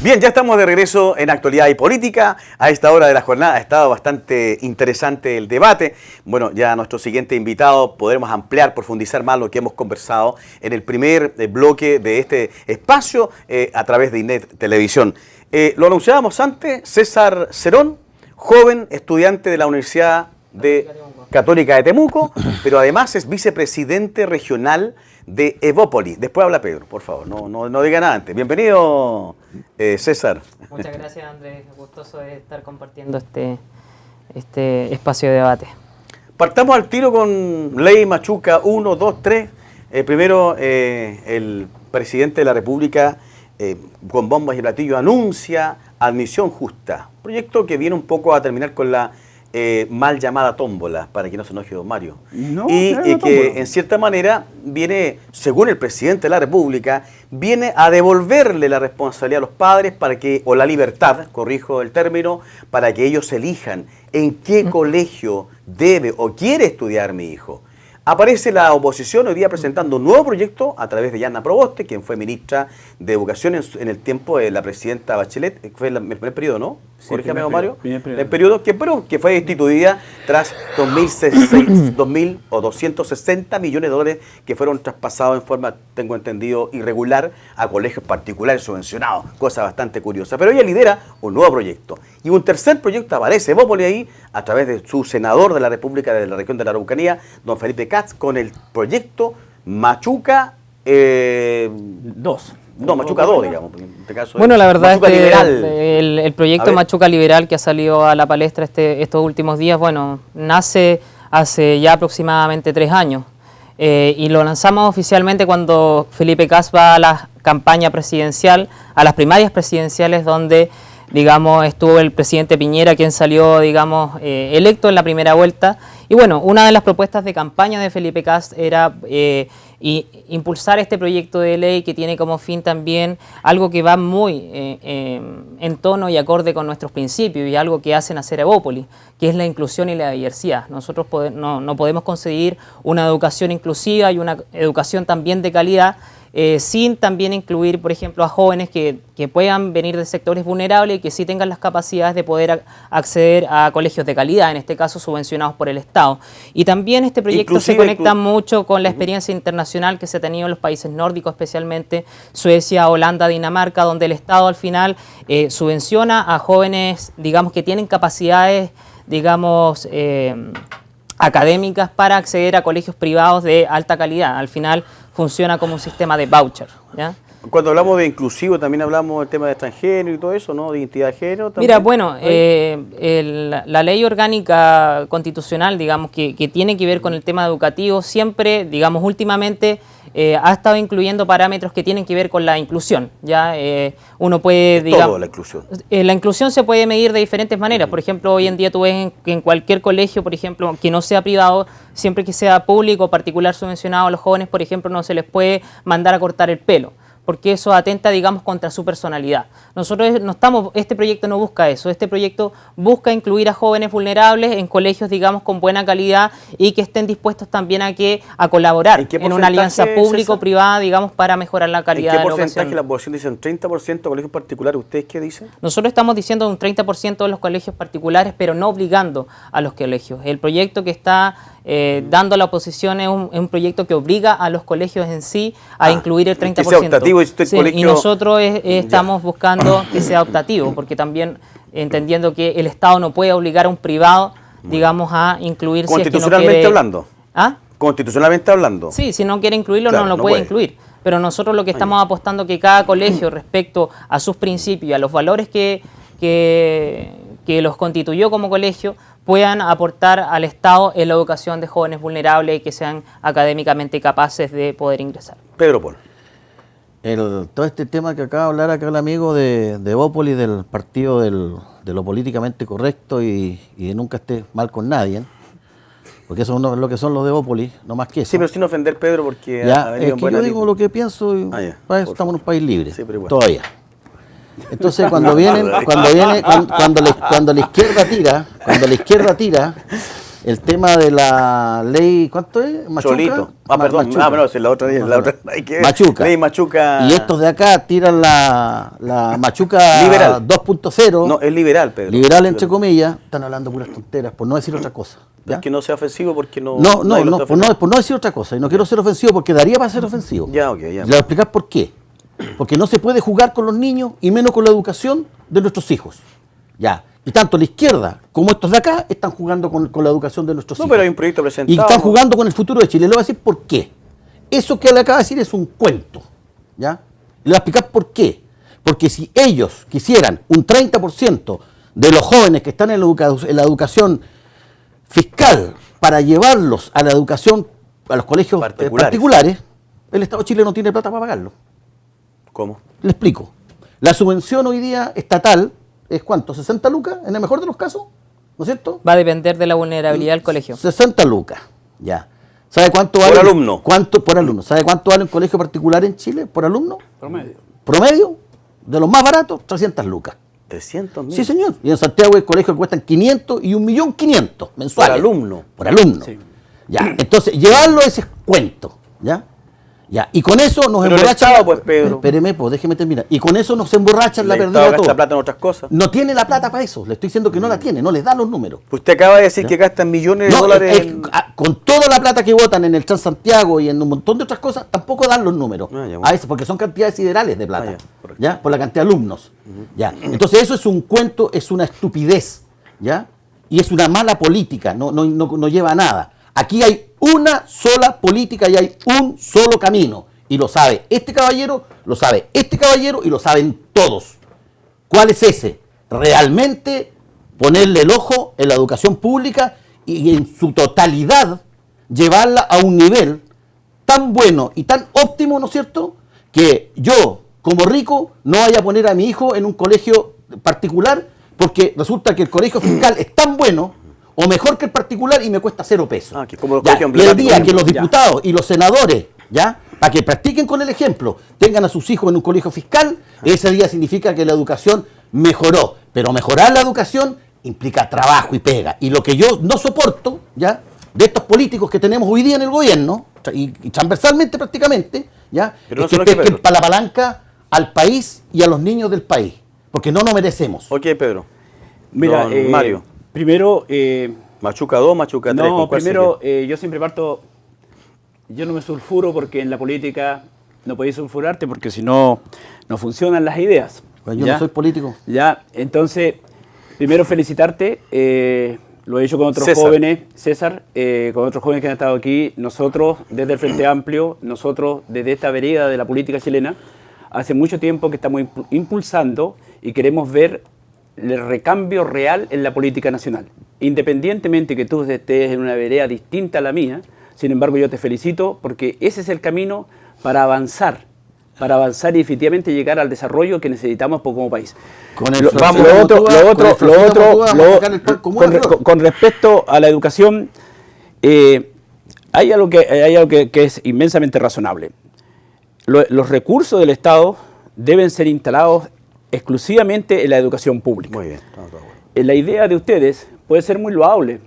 Bien, ya estamos de regreso en Actualidad y Política. A esta hora de la jornada ha estado bastante interesante el debate. Bueno, ya nuestro siguiente invitado podremos ampliar, profundizar más lo que hemos conversado en el primer bloque de este espacio a través de INET Televisión. Lo anunciábamos antes, César Cerón, joven estudiante de la Universidad Católica de Temuco, pero además es vicepresidente regional de Evópolis. Después habla Pedro, por favor, no diga nada antes. Bienvenido, César. Muchas gracias, Andrés. Gustoso de estar compartiendo este espacio de debate. Partamos al tiro con Ley Machuca 1, 2, 3. Primero, el presidente de la República, con bombas y platillos, anuncia admisión justa. Proyecto que viene un poco a terminar con la mal llamada tómbola, para que no se enoje don Mario. No, y que en cierta manera viene, según el presidente de la República, viene a devolverle la responsabilidad a los padres para que, o la libertad, corrijo el término, para que ellos elijan en qué colegio debe o quiere estudiar mi hijo. Aparece la oposición hoy día presentando un nuevo proyecto a través de Yana Proboste, quien fue ministra de Educación en el tiempo de la presidenta Bachelet, fue el primer periodo, ¿no? Sí, corríjame, don Mario. El periodo que fue instituida tras 2.000 o 260 millones de dólares que fueron traspasados en forma, tengo entendido, irregular a colegios particulares subvencionados, cosa bastante curiosa. Pero ella lidera un nuevo proyecto. Y un tercer proyecto aparece, Evópolis ahí, a través de su senador de la República de la región de la Araucanía, don Felipe Katz, con el proyecto Machuca 2. No, Machuca 2, digamos. En este caso bueno, la verdad es que el proyecto Machuca Liberal que ha salido a la palestra estos últimos días, bueno, nace hace ya aproximadamente 3 años. Y lo lanzamos oficialmente cuando Felipe Katz va a la campaña presidencial, a las primarias presidenciales, donde, digamos, estuvo el presidente Piñera, quien salió, digamos, electo en la primera vuelta. Y bueno, una de las propuestas de campaña de Felipe Katz era impulsar este proyecto de ley que tiene como fin también algo que va muy en tono y acorde con nuestros principios y algo que hace nacer Evópolis, que es la inclusión y la diversidad. Nosotros no podemos conseguir una educación inclusiva y una educación también de calidad sin también incluir, por ejemplo, a jóvenes que puedan venir de sectores vulnerables y que sí tengan las capacidades de poder acceder a colegios de calidad, en este caso subvencionados por el Estado. Y también este proyecto se conecta mucho con la experiencia internacional que se ha tenido en los países nórdicos, especialmente Suecia, Holanda, Dinamarca, donde el Estado al final subvenciona a jóvenes, digamos, que tienen capacidades, digamos, académicas para acceder a colegios privados de alta calidad. Al final funciona como un sistema de voucher, ¿ya? Cuando hablamos de inclusivo también hablamos del tema de extranjero y todo eso, ¿no? De identidad de género también. Mira, bueno, la ley orgánica constitucional, digamos, que tiene que ver con el tema educativo, siempre, digamos, últimamente ha estado incluyendo parámetros que tienen que ver con la inclusión, ¿ya? Uno puede, digamos... Todo la inclusión. La inclusión se puede medir de diferentes maneras. Por ejemplo, hoy en día tú ves que en cualquier colegio, por ejemplo, que no sea privado, siempre que sea público o particular subvencionado, a los jóvenes, por ejemplo, no se les puede mandar a cortar el pelo, porque eso atenta, digamos, contra su personalidad. Nosotros este proyecto no busca eso, este proyecto busca incluir a jóvenes vulnerables en colegios, digamos, con buena calidad y que estén dispuestos también a colaborar en una alianza público-privada, digamos, para mejorar la calidad de la educación. ¿En qué porcentaje la población dice un 30% de colegios particulares? ¿Ustedes qué dicen? Nosotros estamos diciendo un 30% de los colegios particulares, pero no obligando a los colegios. El proyecto que está dando la oposición es un proyecto que obliga a los colegios en sí a incluir el 30%. Que sea optativo y y nosotros estamos buscando que sea optativo, porque también entendiendo que el Estado no puede obligar a un privado, digamos, a incluir si es que no constitucionalmente quiere... hablando. ¿Ah? Constitucionalmente hablando. Sí, si no quiere incluirlo, claro, no lo puede incluir. Pero nosotros lo que estamos apostando que cada colegio, respecto a sus principios y a los valores que los constituyó como colegio, puedan aportar al Estado en la educación de jóvenes vulnerables y que sean académicamente capaces de poder ingresar. Pedro Paul. Todo este tema que acaba de hablar acá el amigo de Evópolis, del partido de lo políticamente correcto y de nunca esté mal con nadie, porque eso es lo que son los de Evópolis, no más que eso. Sí, pero sin ofender, Pedro, porque... Ya, es que yo digo lo que pienso y para eso estamos en un país libre, sí, pero igual. Todavía. Entonces cuando la izquierda tira, el tema de la ley, ¿cuánto es? Machuca. Cholito. Perdón. Machuca. Pero es la otra, hay que ver. Machuca. Ley Machuca. Y estos de acá tiran la Machuca Liberal. 2.0. No, es liberal, Pedro. Liberal, entre comillas. Están hablando puras tonteras, por no decir otra cosa. ¿ya? Es que no sea ofensivo porque no... No, nadie lo está por no decir otra cosa. Y no quiero ser ofensivo porque daría para ser ofensivo. Ya, ok, ya. Le voy a explicar por qué. Porque no se puede jugar con los niños y menos con la educación de nuestros hijos. Ya. Y tanto la izquierda como estos de acá están jugando con la educación de nuestros hijos. No, pero hay un proyecto presentado. Y están jugando con el futuro de Chile. Le voy a decir por qué. Eso que le acaba de decir es un cuento. ¿Ya? Le voy a explicar por qué. Porque si ellos quisieran un 30% de los jóvenes que están en la educación fiscal para llevarlos a la educación, a los colegios particulares, el Estado de Chile no tiene plata para pagarlo. ¿Cómo? Le explico. La subvención hoy día estatal es ¿cuánto? ¿60 lucas en el mejor de los casos? ¿No es cierto? Va a depender de la vulnerabilidad del colegio. 60 lucas, ya. ¿Sabe cuánto vale? Por alumno. Por alumno. ¿Sabe cuánto vale un colegio particular en Chile por alumno? Promedio. Promedio, de los más baratos, 300 lucas. 300.000. Sí, señor. Y en Santiago hay colegios que cuestan 500 y 1.500.000 mensuales. Por alumno. Por alumno. Sí. Ya. Entonces, llevarlo a ese cuento, ¿ya? Ya. Y con eso nos Pero el emborrachan. Estado, pues, Pedro. Espéreme, pues, déjeme terminar. Y con eso nos emborrachan la El perdida Estado de todo. gasta plata en otras cosas. No tiene la plata para eso. Le estoy diciendo que no la tiene, no les da los números. Usted acaba de decir que gastan millones de No, dólares con toda la plata que votan en el Transantiago y en un montón de otras cosas, tampoco dan los números. Ah, ya, bueno. A eso, porque son cantidades siderales de plata. Ah, ya, correcto. ¿Ya? Por la cantidad de alumnos. ¿Ya? Entonces eso es un cuento, es una estupidez. ¿Ya? Y es una mala política, no lleva a nada. Aquí hay una sola política y hay un solo camino. Y lo sabe este caballero, lo sabe este caballero y lo saben todos. ¿Cuál es ese? Realmente ponerle el ojo en la educación pública y en su totalidad llevarla a un nivel tan bueno y tan óptimo, ¿no es cierto?, que yo, como rico, no vaya a poner a mi hijo en un colegio particular porque resulta que el colegio fiscal es tan bueno o mejor que el particular y me cuesta 0 pesos. Ah, que como los Ya, colegios y el día emblemáticos. que los diputados y los senadores, ¿ya?, para que practiquen con el ejemplo, tengan a sus hijos en un colegio fiscal, ese día significa que la educación mejoró. Pero mejorar la educación implica trabajo y pega. Y lo que yo no soporto, ¿ya?, de estos políticos que tenemos hoy día en el gobierno, y transversalmente prácticamente, ¿ya?, Pero no es que solo aquí, pesquen Pedro. para la palanca al país y a los niños del país. Porque no nos merecemos. Ok, Pedro. Mira, Don Mario. Primero, Machuca 2, Machuca 3. no, primero yo siempre parto, yo no me sulfuro porque en la política no podéis sulfurarte porque si no, no funcionan las ideas. Pues yo ¿ya? no soy político. Ya, entonces, primero felicitarte, lo he hecho con otros César. jóvenes, César, con otros jóvenes que han estado aquí, nosotros desde el Frente Amplio, nosotros desde esta vereda de la política chilena, hace mucho tiempo que estamos impulsando y queremos ver el recambio real en la política nacional. Independientemente que tú estés en una vereda distinta a la mía, sin embargo yo te felicito porque ese es el camino para avanzar y efectivamente llegar al desarrollo que necesitamos como país. Con el Con respecto a la educación, hay algo que es inmensamente razonable. Los recursos del Estado deben ser instalados exclusivamente en la educación pública. Muy bien. Estamos de acuerdo. La idea de ustedes puede ser muy loable,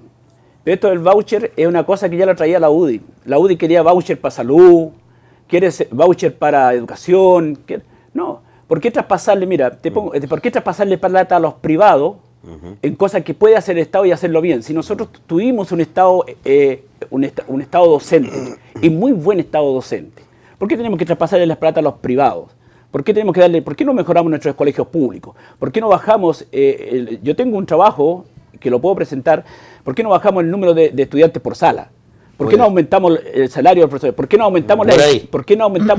pero esto del voucher es una cosa que ya la traía la UDI. La UDI quería voucher para salud, quiere voucher para educación. No, ¿por qué traspasarle, por qué traspasarle plata a los privados en cosas que puede hacer el Estado y hacerlo bien? Si nosotros tuvimos un Estado docente, y muy buen Estado docente, ¿por qué tenemos que traspasarle las plata a los privados? ¿Por qué no mejoramos nuestros colegios públicos? ¿Por qué no bajamos, yo tengo un trabajo que lo puedo presentar, ¿por qué no bajamos el número de estudiantes por sala? ¿Por qué no aumentamos el salario del profesor? ¿Por qué no aumentamos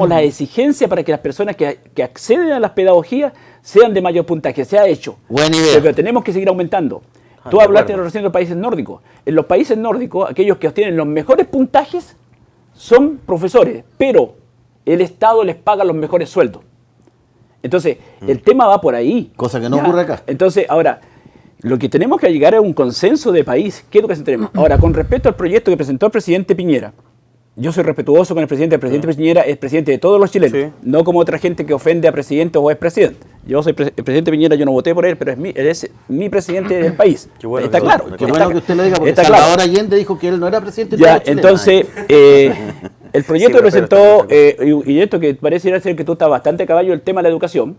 las exigencias para que las personas que acceden a las pedagogías sean de mayor puntaje? Se ha hecho. Buena idea. Pero tenemos que seguir aumentando. Tú de hablaste acuerdo. recién de los países nórdicos. En los países nórdicos, aquellos que obtienen los mejores puntajes son profesores, pero el Estado les paga los mejores sueldos. Entonces, el tema va por ahí. Cosa que no ¿ya? ocurre acá. Entonces, ahora, lo que tenemos que llegar es un consenso de país. ¿Qué educación tenemos? Ahora, con respecto al proyecto que presentó el presidente Piñera, yo soy respetuoso con el presidente Piñera es presidente de todos los chilenos, Sí. no como otra gente que ofende a presidente o expresidente. Yo soy el presidente Piñera, yo no voté por él, pero él es mi presidente del país. Qué bueno está que- claro. Qué bueno que usted lo diga, porque está Salvador claro. Allende dijo que él no era presidente de Ya, todos los entonces, el proyecto Sí, que presentó, pero y esto que parece ser que tú estás bastante a caballo, el tema de la educación,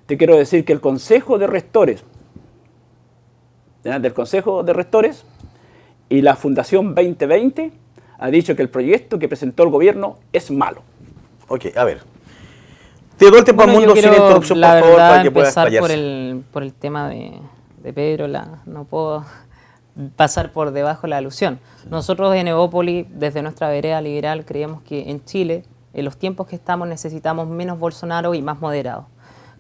te quiero decir que el Consejo de Rectores, ¿ya? Del Consejo de Rectores y la Fundación 2020 ha dicho que el proyecto que presentó el gobierno es malo. Ok, a ver. Te doy el tiempo al Bueno, mundo yo sin quiero, interrupción, por la favor, verdad, para que pueda empezar explayarse. por el tema de Pedro, no puedo pasar por debajo la alusión. Nosotros en Evópolis, desde nuestra vereda liberal, creemos que en Chile, en los tiempos que estamos, necesitamos menos Bolsonaro y más moderado.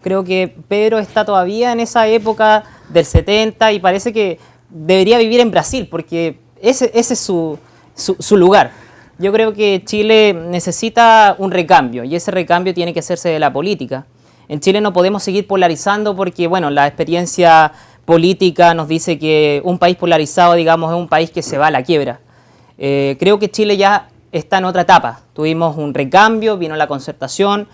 Creo que Pedro está todavía en esa época del 70 y parece que debería vivir en Brasil, porque ese es su lugar. Yo creo que Chile necesita un recambio y ese recambio tiene que hacerse de la política. En Chile no podemos seguir polarizando porque, bueno, la experiencia política nos dice que un país polarizado, digamos, es un país que se va a la quiebra. Creo que Chile ya está en otra etapa. Tuvimos un recambio, vino la concertación,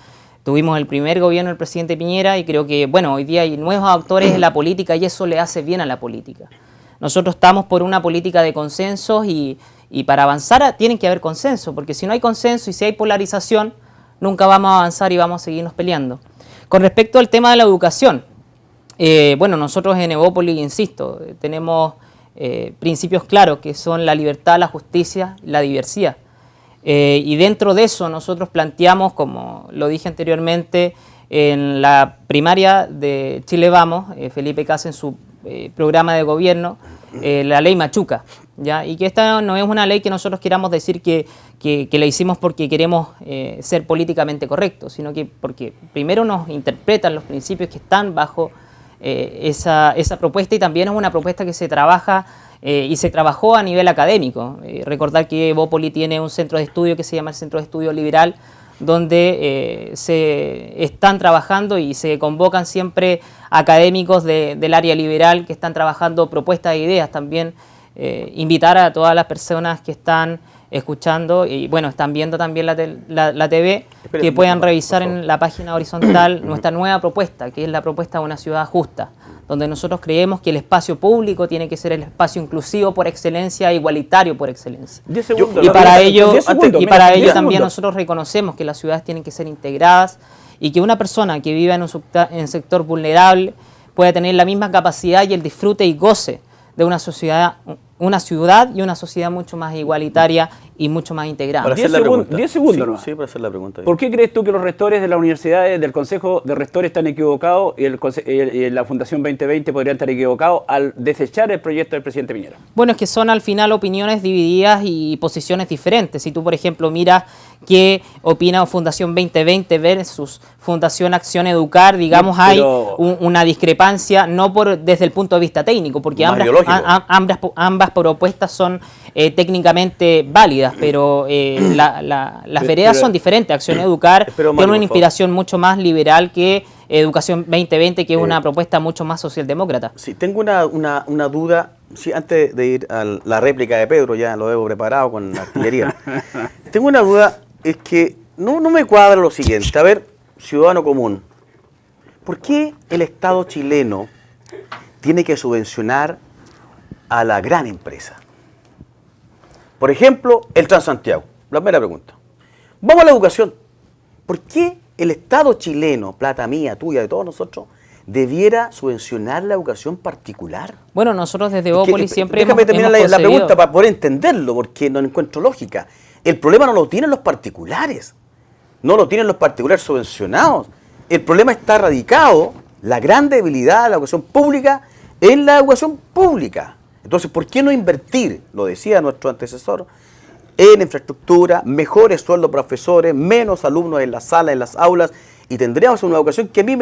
tuvimos el primer gobierno del presidente Piñera y creo que, bueno, hoy día hay nuevos actores en la política y eso le hace bien a la política. Nosotros estamos por una política de consensos y para avanzar tienen que haber consenso, porque si no hay consenso y si hay polarización, nunca vamos a avanzar y vamos a seguirnos peleando. Con respecto al tema de la educación, bueno, nosotros en Evópolis, insisto, tenemos principios claros que son la libertad, la justicia, la diversidad. Y dentro de eso nosotros planteamos, como lo dije anteriormente, en la primaria de Chile Vamos, Felipe Cas en su programa de gobierno, la ley Machuca, ¿ya? Y que esta no es una ley que nosotros queramos decir que la hicimos porque queremos ser políticamente correctos, sino que porque primero nos interpretan los principios que están bajo esa propuesta y también es una propuesta que se trabaja y se trabajó a nivel académico. Recordar que Evópolis tiene un centro de estudio que se llama el Centro de Estudio Liberal, donde se están trabajando y se convocan siempre académicos del área liberal que están trabajando propuestas e ideas. También invitar a todas las personas que están escuchando y bueno, están viendo también la TV, Espere, que puedan por revisar favor. en la página horizontal nuestra nueva propuesta, que es la propuesta de una ciudad justa, donde nosotros creemos que el espacio público tiene que ser el espacio inclusivo por excelencia, igualitario por excelencia. 10 segundos. Y ¿no? para 10 ello, segundos, y mira, para 10 ello también segundos. nosotros reconocemos que las ciudades tienen que ser integradas y que una persona que viva en un sector vulnerable pueda tener la misma capacidad y el disfrute y goce de una ciudad y una sociedad mucho más igualitaria y mucho más integrada. Para 10 hacer la pregunta. 10 segundos Sí, nomás. sí, para hacer la pregunta. ¿Por qué crees tú que los rectores de las universidades, del Consejo de Rectores están equivocados y la Fundación 2020 podrían estar equivocados al desechar el proyecto del presidente Piñera? Bueno, es que son al final opiniones divididas y posiciones diferentes. Si tú, por ejemplo, miras qué opina Fundación 2020 versus Fundación Acción Educar, digamos, No, hay pero- una discrepancia, no desde el punto de vista técnico, porque Más ideológico. ambas propuestas son técnicamente válidas, pero las veredas son diferentes. Acción Educar Espero, Mario, tiene por una inspiración mucho más liberal que Educación 2020, que es una propuesta mucho más socialdemócrata. Sí, tengo una duda. Sí, antes de ir a la réplica de Pedro, ya lo debo preparado con la artillería. Tengo una duda, es que no me cuadra lo siguiente. A ver, ciudadano común, ¿por qué el Estado chileno tiene que subvencionar a la gran empresa? Por ejemplo, el Transantiago. La primera pregunta. Vamos a la educación. ¿Por qué el Estado chileno, plata mía, tuya, de todos nosotros, debiera subvencionar la educación particular? Bueno, nosotros desde Es que, Evópolis siempre déjame hemos terminar la conseguido- pregunta para poder entenderlo, porque no encuentro lógica. El problema no lo tienen los particulares, no lo tienen los particulares subvencionados. El problema está radicado, la gran debilidad de la educación pública, en la educación pública. Entonces, ¿por qué no invertir, lo decía nuestro antecesor, en infraestructura, mejores sueldos profesores, menos alumnos en las salas, en las aulas, y tendríamos una educación que a mí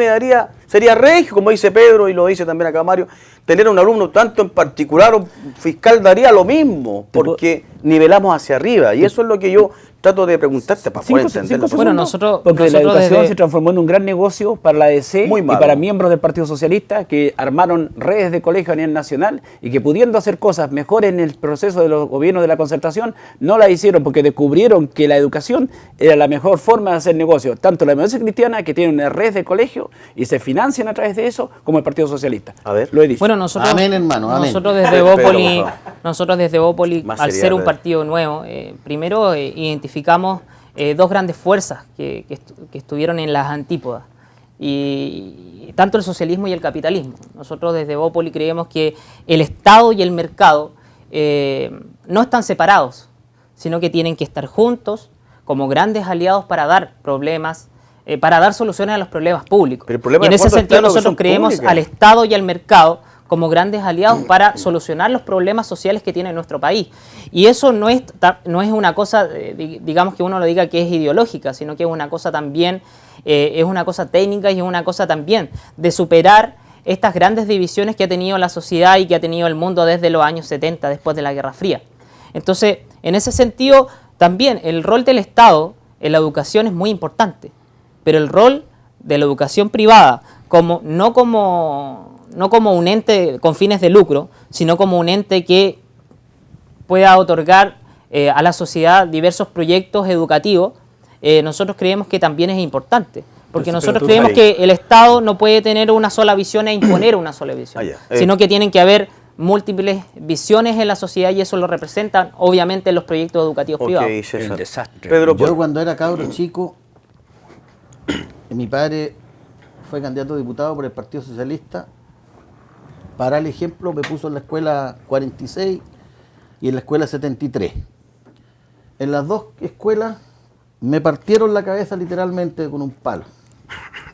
sería regio, como dice Pedro y lo dice también acá Mario, tener un alumno tanto en particular o fiscal daría lo mismo, porque nivelamos hacia arriba, y eso es lo que yo trato de preguntarte para poder entenderlo. Bueno, nosotros la educación se transformó en un gran negocio para la ADC y para miembros del Partido Socialista que armaron redes de colegios a nivel nacional y que pudiendo hacer cosas mejores en el proceso de los gobiernos de la concertación, no la hicieron porque descubrieron que la educación era la mejor forma de hacer negocio, tanto la democracia cristiana, que tiene una red de colegios y se financian a través de eso, como el Partido Socialista. A ver, lo he dicho. Bueno, nosotros, amén, hermano, amén. Nosotros desde Bópoli, al ser un partido nuevo, primero identificamos dos grandes fuerzas que estuvieron en las antípodas, y tanto el socialismo y el capitalismo. Nosotros desde Bópoli creemos que el Estado y el mercado no están separados, sino que tienen que estar juntos como grandes aliados para dar para dar soluciones a los problemas públicos. Pero y en ese sentido nosotros creemos al Estado y al mercado como grandes aliados para solucionar los problemas sociales que tiene nuestro país. Y eso no es una cosa, digamos que uno lo diga que es ideológica, sino que es una cosa también, es una cosa técnica y es una cosa también de superar estas grandes divisiones que ha tenido la sociedad y que ha tenido el mundo desde los años 70, después de la Guerra Fría. Entonces, en ese sentido, también el rol del Estado en la educación es muy importante, pero el rol de la educación privada, no como un ente con fines de lucro, sino como un ente que pueda otorgar a la sociedad diversos proyectos educativos, nosotros creemos que también es importante. Porque nosotros creemos que el Estado no puede tener una sola visión e imponer una sola visión, sino que tienen que haber múltiples visiones en la sociedad, y eso lo representan obviamente los proyectos educativos privados. El desastre. Pedro, yo cuando era cabro chico, mi padre fue candidato a diputado por el Partido Socialista. Para el ejemplo, me puso en la escuela 46 y en la escuela 73. En las dos escuelas me partieron la cabeza literalmente con un palo.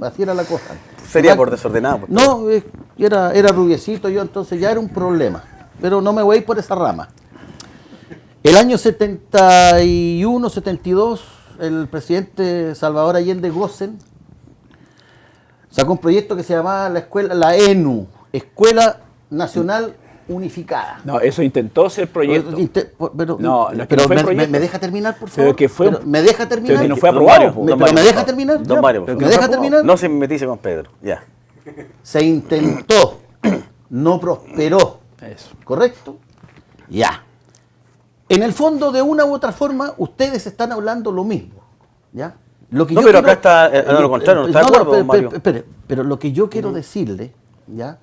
Así era la cosa. Sería por desordenado. No, era rubiecito yo, entonces ya era un problema. Pero no me voy a ir por esa rama. El año 71, 72, el presidente Salvador Allende Gossen sacó un proyecto que se llamaba la ENU, Escuela Nacional Unificada. No, eso intentó ser proyecto. Pero me deja terminar, por favor. Me deja terminar. Pero que no fue aprobado. ¿Me deja terminar? Don Mario, ¿Me deja terminar? No se metice con Pedro, ya. Se intentó, no prosperó. Eso. ¿Correcto? Ya. En el fondo, de una u otra forma, ustedes están hablando lo mismo. ¿Ya? Lo que no, yo pero quiero, acá está, no, lo contrario, no está de acuerdo, don Mario. Pero lo que yo quiero decirle, ¿ya?,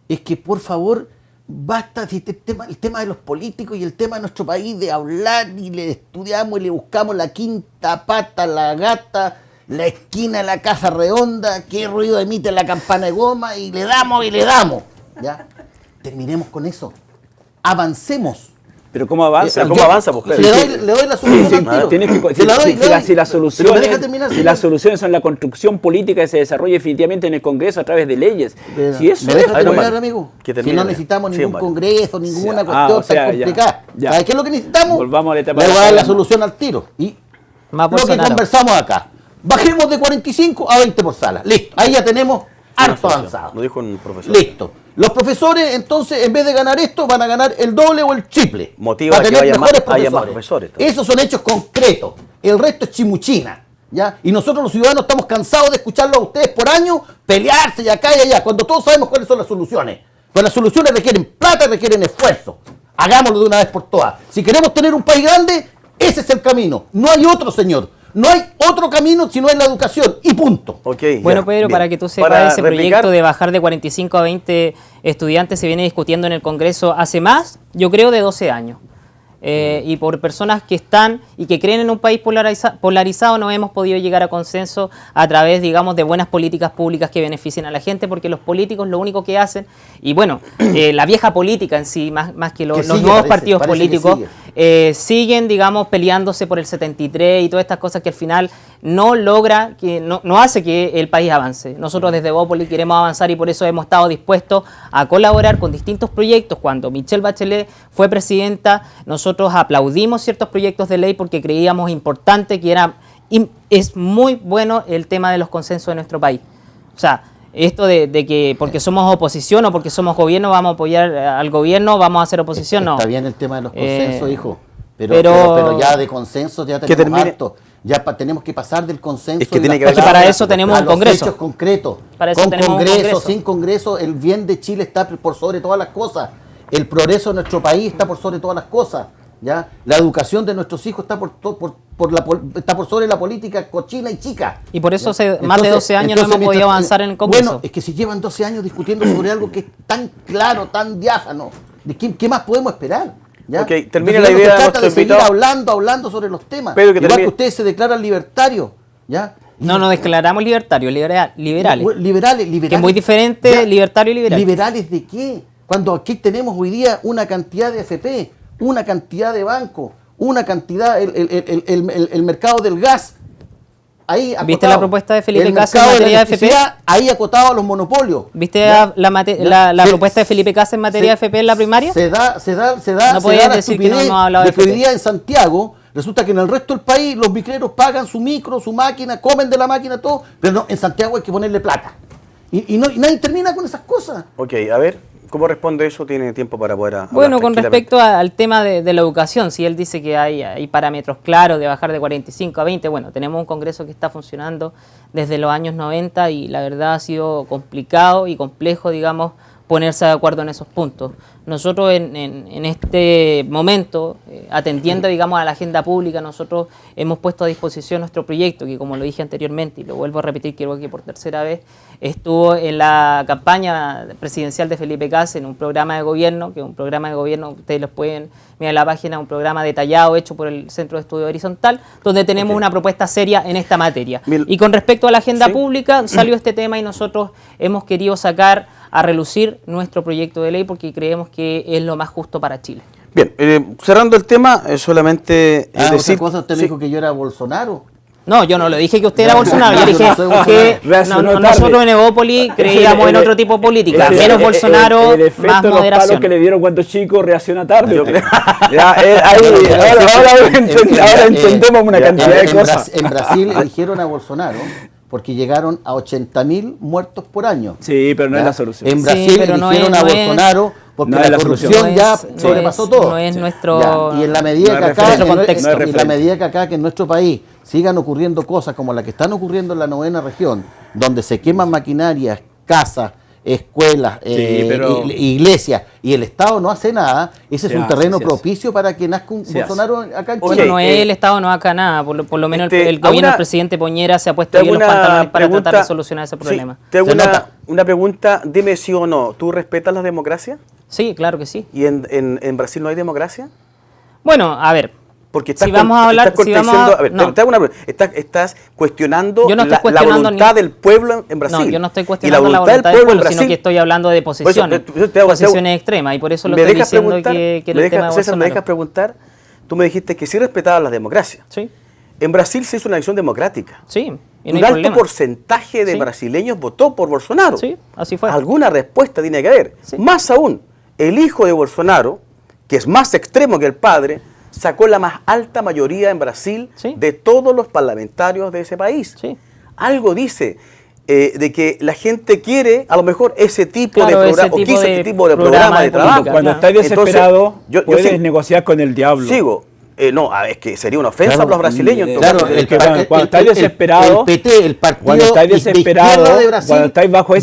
es que por favor, basta si el tema de los políticos y el tema de nuestro país, de hablar y le estudiamos y le buscamos la quinta pata, la gata, la esquina de la casa redonda, qué ruido emite la campana de goma, y le damos, ¿ya? Terminemos con eso. Avancemos. Pero ¿cómo avanza? ¿Cómo avanza? Pues, le doy la solución al tiro. Si las soluciones son la construcción política que se desarrolla definitivamente en el Congreso a través de leyes. Si eso ¿me deja terminar, amigo? Si no necesitamos ningún congreso, ninguna cuestión tan complicada. ¿Sabes qué es lo que necesitamos? Volvamos a la etapa. Le voy a dar la solución al tiro. Y lo que conversamos acá. Bajemos de 45 a 20 por sala. Listo. Ahí ya tenemos harto avanzado. Lo dijo un profesor. Listo. Los profesores, entonces, en vez de ganar esto, van a ganar el doble o el triple. Motiva para que tener haya mejores más profesores. Esos son hechos concretos. El resto es chimuchina, ¿ya? Y nosotros los ciudadanos estamos cansados de escucharlo a ustedes por años pelearse y acá y allá, cuando todos sabemos cuáles son las soluciones. Pues las soluciones requieren plata, requieren esfuerzo. Hagámoslo de una vez por todas. Si queremos tener un país grande, ese es el camino. No hay otro, señor. No hay otro camino si no es la educación, y punto. Okay, bueno, Pedro, para que tú sepas, ese proyecto de bajar de 45 a 20 estudiantes se viene discutiendo en el Congreso hace más, yo creo, de 12 años. Y por personas que están y que creen en un país polarizado no hemos podido llegar a consenso a través, digamos, de buenas políticas públicas que beneficien a la gente, porque los políticos lo único que hacen, y bueno, la vieja política en sí, más que los nuevos partidos políticos, siguen, digamos, peleándose por el 73 y todas estas cosas que al final no logra, que no hace que el país avance. Nosotros desde Bópoli queremos avanzar y por eso hemos estado dispuestos a colaborar con distintos proyectos. Cuando Michelle Bachelet fue presidenta, nosotros aplaudimos ciertos proyectos de ley porque creíamos importante que era es muy bueno el tema de los consensos de nuestro país. O sea, esto de que porque somos oposición o porque somos gobierno vamos a apoyar al gobierno, vamos a hacer oposición, no. Está bien el tema de los consensos, hijo, pero ya de consensos ya tenemos harto. Ya tenemos que pasar del consenso. Es que tiene que haber para eso tenemos un congreso. Hechos concretos. Para eso con tenemos congreso, un congreso. sin congreso, el bien de Chile está por sobre todas las cosas. El progreso de nuestro país está por sobre todas las cosas. ¿Ya? La educación de nuestros hijos está está por sobre la política cochina y chica. Y por eso más de 12 años no hemos podido avanzar en el Congreso. Bueno, es que si llevan 12 años discutiendo sobre algo que es tan claro, tan diáfano, ¿de qué más podemos esperar? ¿Ya? Ok, termina la idea de nuestro de seguir hablando sobre los temas. Igual que ustedes se declaran libertarios, ¿ya? No nos declaramos libertarios, liberales. Liberales. Que es muy diferente, ¿ya? Libertario y liberal. ¿Liberales de qué? Cuando aquí tenemos hoy día una cantidad de FP, una cantidad de bancos, una cantidad, el mercado del gas. Ahí acotado. ¿Viste la propuesta de Felipe Casa en materia de FP? Ahí acotado a los monopolios. ¿Viste la propuesta de Felipe Casa en materia de FP en la primaria? Se da no podías decir que no hemos hablado de que hoy día en Santiago resulta que en el resto del país los micreros pagan su micro, su máquina, comen de la máquina, todo, pero no, en Santiago hay que ponerle plata. Y nadie termina con esas cosas. Ok, a ver. ¿Cómo responde eso? Tiene tiempo para poder hablar. Bueno, con respecto al tema de la educación, si él dice que hay parámetros claros de bajar de 45 a 20, bueno, tenemos un Congreso que está funcionando desde los años 90 y la verdad ha sido complicado y complejo, digamos, ponerse de acuerdo en esos puntos. Nosotros en este momento, atendiendo, digamos, a la agenda pública, nosotros hemos puesto a disposición nuestro proyecto, que como lo dije anteriormente, y lo vuelvo a repetir, creo que por tercera vez, estuvo en la campaña presidencial de Felipe Cas en un programa de gobierno, que es un programa de gobierno, ustedes los pueden mirar en la página, un programa detallado hecho por el Centro de Estudio Horizontal, donde tenemos una propuesta seria en esta materia. Y con respecto a la agenda pública, salió este tema y nosotros hemos querido sacar a relucir nuestro proyecto de ley porque creemos que es lo más justo para Chile. Bien, cerrando el tema, solamente decir... cosa usted me dijo que yo era Bolsonaro. No, yo no lo dije que usted era Bolsonaro, yo dije que nosotros en Evópolis creíamos en otro tipo de política, menos Bolsonaro, más moderación. Los palos que le dieron cuando chico reacciona tarde. Ahora entendemos una cantidad de cosas. En Brasil eligieron a Bolsonaro porque llegaron a 80.000 muertos por año. Sí, pero no es la solución. En Brasil eligieron a Bolsonaro porque la corrupción ya sobrepasó todo. No es nuestro... Y en la medida que acá, que en nuestro país sigan ocurriendo cosas como las que están ocurriendo en la 9ª región, donde se queman maquinarias, casas, escuelas, iglesias, y el Estado no hace nada, ese es un terreno propicio para que nazca un Bolsonaro acá en Chile. No es el Estado, no hace nada, por lo menos el gobierno del presidente Poñera se ha puesto bien los pantalones para tratar de solucionar ese problema. Te hago una pregunta, dime sí o no, ¿tú respetas la democracia? Sí, claro que sí. ¿Y en Brasil no hay democracia? Bueno, a ver. Porque estás, si vamos a hablar, estás cuestionando, la voluntad del pueblo en Brasil. No, yo no estoy cuestionando la voluntad del pueblo, sino que estoy hablando de posiciones, posiciones extremas, y por eso lo estoy diciendo que el tema de Bolsonaro. ¿Me dejas preguntar? Tú me dijiste que sí respetabas la democracia. Sí. En Brasil se hizo una elección democrática. Sí. Un alto porcentaje de brasileños votó por Bolsonaro. Sí, así fue. Alguna respuesta tiene que haber. Sí. Más aún, el hijo de Bolsonaro, que es más extremo que el padre, sacó la más alta mayoría en Brasil de todos los parlamentarios de ese país. Sí. Algo dice de que la gente quiere a lo mejor ese tipo de programa o quiso ese tipo de programa de trabajo. Cuando estás desesperado, puedes negociar con el diablo. Sigo. No, es que sería una ofensa para los brasileños. Cuando estás desesperado, cuando estás desesperado, cuando estás bajo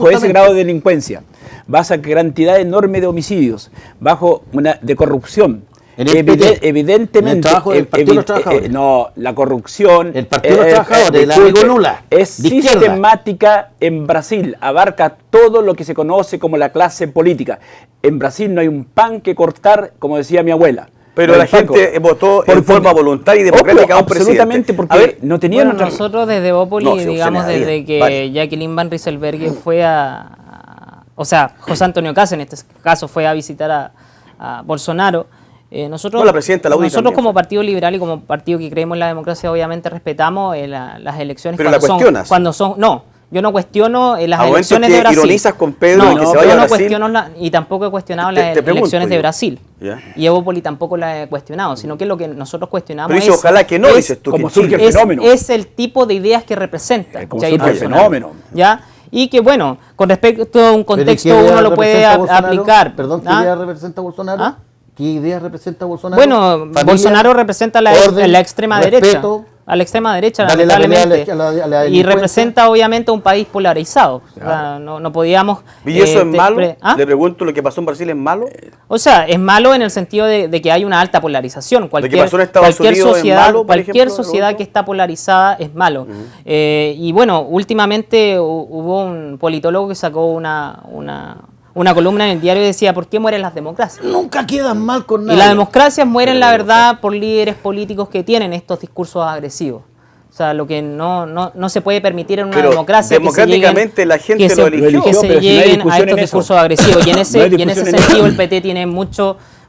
ese grado de delincuencia, bajo cantidad enorme de homicidios, bajo de corrupción. Evidentemente, la corrupción, el Partido de los Trabajadores, el amigo Lula, es sistemática en Brasil, abarca todo lo que se conoce como la clase política. En Brasil no hay un pan que cortar, como decía mi abuela. Pero la gente votó en forma voluntaria y democrática a un presidente. Absolutamente, porque no tenían... nosotros desde Evópolis, digamos, desde que Jacqueline Van Rysselberghe fue o sea, José Antonio Caz en este caso fue a visitar a Bolsonaro. Nosotros como Partido Liberal y como partido que creemos en la democracia, obviamente respetamos las elecciones cuando son Yo no cuestiono las A momentos elecciones que de Brasil. ironizas con Pedro no, y que se yo vaya a no Brasil. cuestiono y tampoco he cuestionado Te las pregunto elecciones de yo. Brasil. Ya. Y Evópoli tampoco la he cuestionado, sino que lo que nosotros cuestionamos Pero dice, es... ojalá que no, es- dices tú. como que surge el Chile- fenómeno. es el tipo de ideas que representa Como Jair surge el Bolsonaro. fenómeno. ¿Ya? Y que bueno, con respecto a un contexto ¿Pero qué idea uno lo puede representa Bolsonaro? aplicar. Perdón, ¿qué ¿Ah? idea representa Bolsonaro? ¿Ah? ¿Qué idea representa Bolsonaro? Bueno, Familia, Bolsonaro representa orden, la extrema respeto, derecha. A la extrema derecha, darle la pelea lamentablemente. a la Y delincuencia. representa obviamente un país polarizado. O sea, no podíamos... ¿Y eso es malo? ¿Ah? Le pregunto, ¿lo que pasó en Brasil es malo? O sea, es malo en el sentido de que hay una alta polarización. Cualquier, pasó en Estados cualquier Unidos es sociedad, malo, por cualquier ejemplo, sociedad Roberto? que está polarizada es malo. Y bueno, últimamente hubo un politólogo que sacó una columna en el diario y decía, ¿por qué mueren las democracias? Nunca quedan mal con Y nadie. las democracias mueren, la verdad, por líderes políticos que tienen estos discursos agresivos. O sea, lo que no se puede permitir en una Pero democracia democráticamente la gente que lo se, eligió, que se pero si no hay lleguen a discusión estos en eso. discursos agresivos. Y en No hay ese discusión en sentido eso. el PT tiene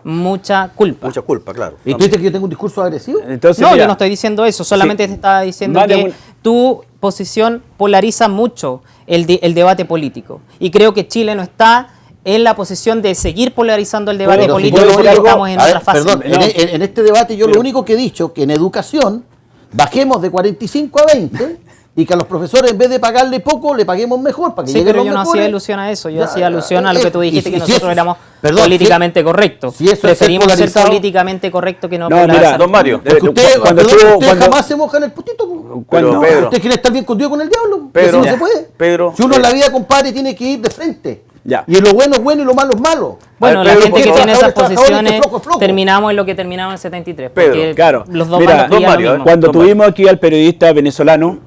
mucha culpa. Mucha culpa, claro. ¿Y tú dices que yo tengo un discurso agresivo? Entonces, No, mira, yo no estoy diciendo eso, solamente te estaba diciendo Vale, que tu posición polariza mucho el debate político. Y creo que Chile no está en la posición de seguir polarizando el debate Pero si político yo lo porque único- estamos en a ver, otra fase. Perdón, No. en este debate yo lo único que he dicho que en educación bajemos de 45 a 20 y que a los profesores en vez de pagarle poco le paguemos mejor para que Sí, lleguen pero los yo no mejores. hacía alusión a eso, yo Ya, hacía alusión a lo que tú dijiste, y que si nosotros eso es- éramos perdón, políticamente correctos. si eso es ser Preferimos ser polarizado- políticamente correctos que no No, mira, polarizar. Don Mario, Porque usted, cuando perdón, estuvo- usted cuando- jamás se moja en el potito. Pero, Pedro. Usted quiere estar bien contigo con el diablo. Pedro, Así no ya. se puede. Pedro, Si uno en la vida, compadre, tiene que ir de frente. Ya. Y lo bueno es bueno y lo malo es malo. Bueno, A ver, la Pedro, gente que por tiene favor. esas posiciones, Flojo, flojo. terminamos en lo que terminamos en el 73. Pedro, porque claro. los dos Mira, bandos don querían lo Mario, mismo. Cuando Toma. tuvimos aquí al periodista venezolano,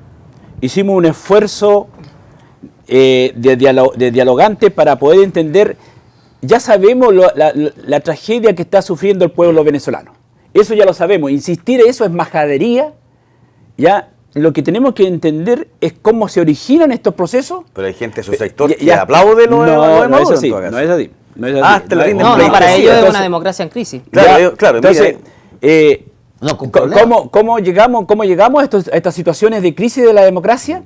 hicimos un esfuerzo de dialogante para poder entender, ya sabemos la tragedia que está sufriendo el pueblo venezolano. Eso ya lo sabemos. Insistir en eso es majadería. Ya lo que tenemos que entender es cómo se originan estos procesos. Pero hay gente de su sector Ya- que ya- aplaude lo de no es Maduro, así, en todo caso. no es así. No es así. Ah, te la es- rinden No, no, pleito, para sí, ellos es entonces- una democracia en crisis. Claro, Entonces, No, con problemas. ¿cómo llegamos a estas situaciones de crisis de la democracia?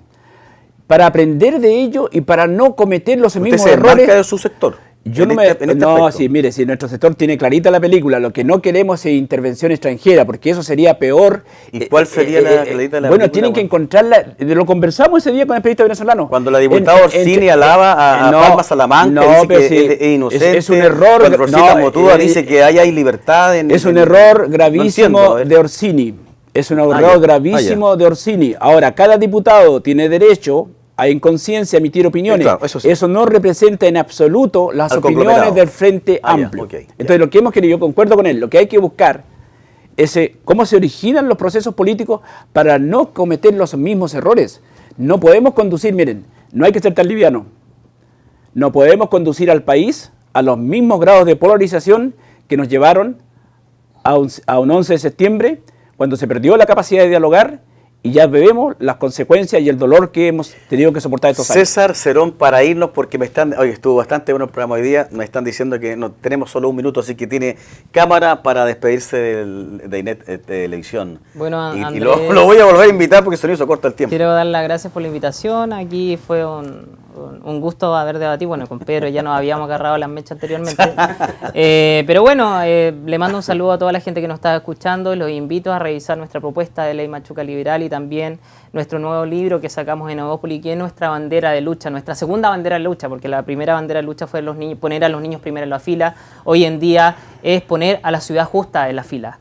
Para aprender de ello y para no cometer los Usted mismos se errores. desmarca de su sector. Yo en no este aspecto. sí, mire, si nuestro sector tiene clarita la película, lo que no queremos es intervención extranjera, porque eso sería peor. ¿Y cuál sería la clarita de la Bueno, película, tienen que bueno? encontrarla, lo conversamos ese día con el periodista venezolano. Cuando la diputada Orsini alaba a Palma Salamanca, dice pero que sí, es inocente. es un error. Cuando Rosita Motúa dice que hay libertad en... Es un en- error no gravísimo entiendo, de Orsini. Es un error ya. gravísimo de Orsini. Ahora, cada diputado tiene derecho a en conciencia emitir opiniones. Claro, eso sí. no representa en absoluto las Al opiniones conglomerado. del Frente Ah, ya, Amplio. ok, ya. Entonces, lo que hemos querido, yo concuerdo con él, lo que hay que buscar es cómo se originan los procesos políticos para no cometer los mismos errores. No podemos conducir, miren, no hay que ser tan liviano. No podemos conducir al país a los mismos grados de polarización que nos llevaron a un 11 de septiembre, cuando se perdió la capacidad de dialogar y ya vemos las consecuencias y el dolor que hemos tenido que soportar estos años. César Cerón, para irnos, porque oye, estuvo bastante bueno el programa hoy día, me están diciendo que no tenemos solo un minuto, así que tiene cámara para despedirse de Inet Televisión. Bueno, y Andrés, lo voy a volver a invitar porque se nos hizo corto el tiempo. quiero dar las gracias por la invitación. Aquí fue un gusto haber debatido. Bueno, con Pedro ya nos habíamos agarrado las mechas anteriormente. Pero bueno, le mando un saludo a toda la gente que nos está escuchando. Los invito a revisar nuestra propuesta de ley Machuca Liberal y también nuestro nuevo libro que sacamos en Evópoli, que es nuestra bandera de lucha, nuestra segunda bandera de lucha, porque la primera bandera de lucha fue poner a los niños primero en la fila. Hoy en día es poner a la ciudad justa en la fila.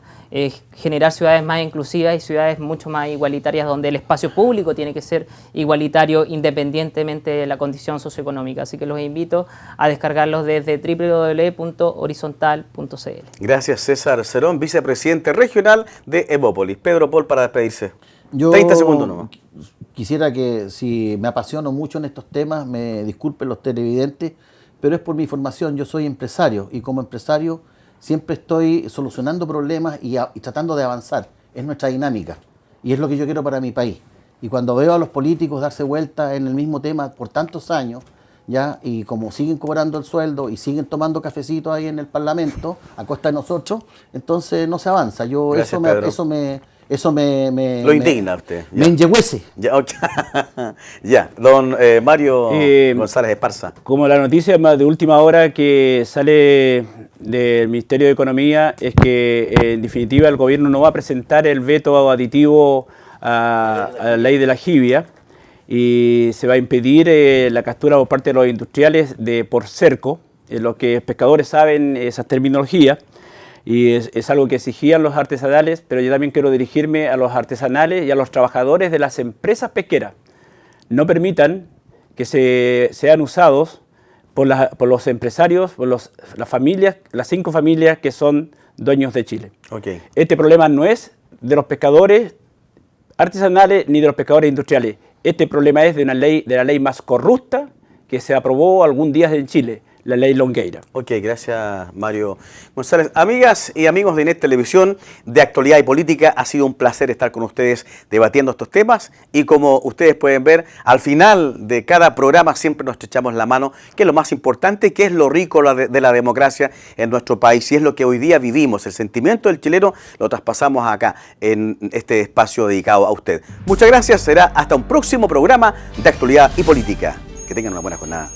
Generar ciudades más inclusivas y ciudades mucho más igualitarias, donde el espacio público tiene que ser igualitario independientemente de la condición socioeconómica. Así que los invito a descargarlos desde www.horizontal.cl. Gracias, César Cerón, vicepresidente regional de Evópolis. Pedro Paul, para despedirse. Yo 30 segundos nomás. Quisiera que, si me apasiono mucho en estos temas, me disculpen los televidentes, pero es por mi formación. Yo soy empresario y como empresario siempre estoy solucionando problemas y tratando de avanzar. Es nuestra dinámica y es lo que yo quiero para mi país. Y cuando veo a los políticos darse vuelta en el mismo tema por tantos años, ya, y como siguen cobrando el sueldo y siguen tomando cafecitos ahí en el Parlamento a costa de nosotros, entonces no se avanza. Gracias, Pedro. Eso me eso Lo indigna a usted. me enyegüece. Ya, ok. Ya, don Mario González Esparza. Como la noticia más de última hora que sale del Ministerio de Economía es que en definitiva el gobierno no va a presentar el veto aditivo a la ley de la jibia y se va a impedir la captura por parte de los industriales por cerco. Los que pescadores saben esas terminologías y es algo que exigían los artesanales, pero yo también quiero dirigirme a los artesanales y a los trabajadores de las empresas pesqueras. No permitan que sean usados por los empresarios, por las familias, las 5 familias que son dueños de Chile. Okay. Este problema no es de los pescadores artesanales ni de los pescadores industriales. Este problema es de la ley más corrupta que se aprobó algún día en Chile, la ley Longueira. Ok, gracias Mario González. Amigas y amigos de Inet Televisión, de Actualidad y Política, ha sido un placer estar con ustedes debatiendo estos temas y como ustedes pueden ver, al final de cada programa siempre nos echamos la mano, que es lo más importante, que es lo rico de la democracia en nuestro país y es lo que hoy día vivimos. El sentimiento del chileno lo traspasamos acá en este espacio dedicado a usted. Muchas gracias, será hasta un próximo programa de Actualidad y Política. Que tengan una buena jornada.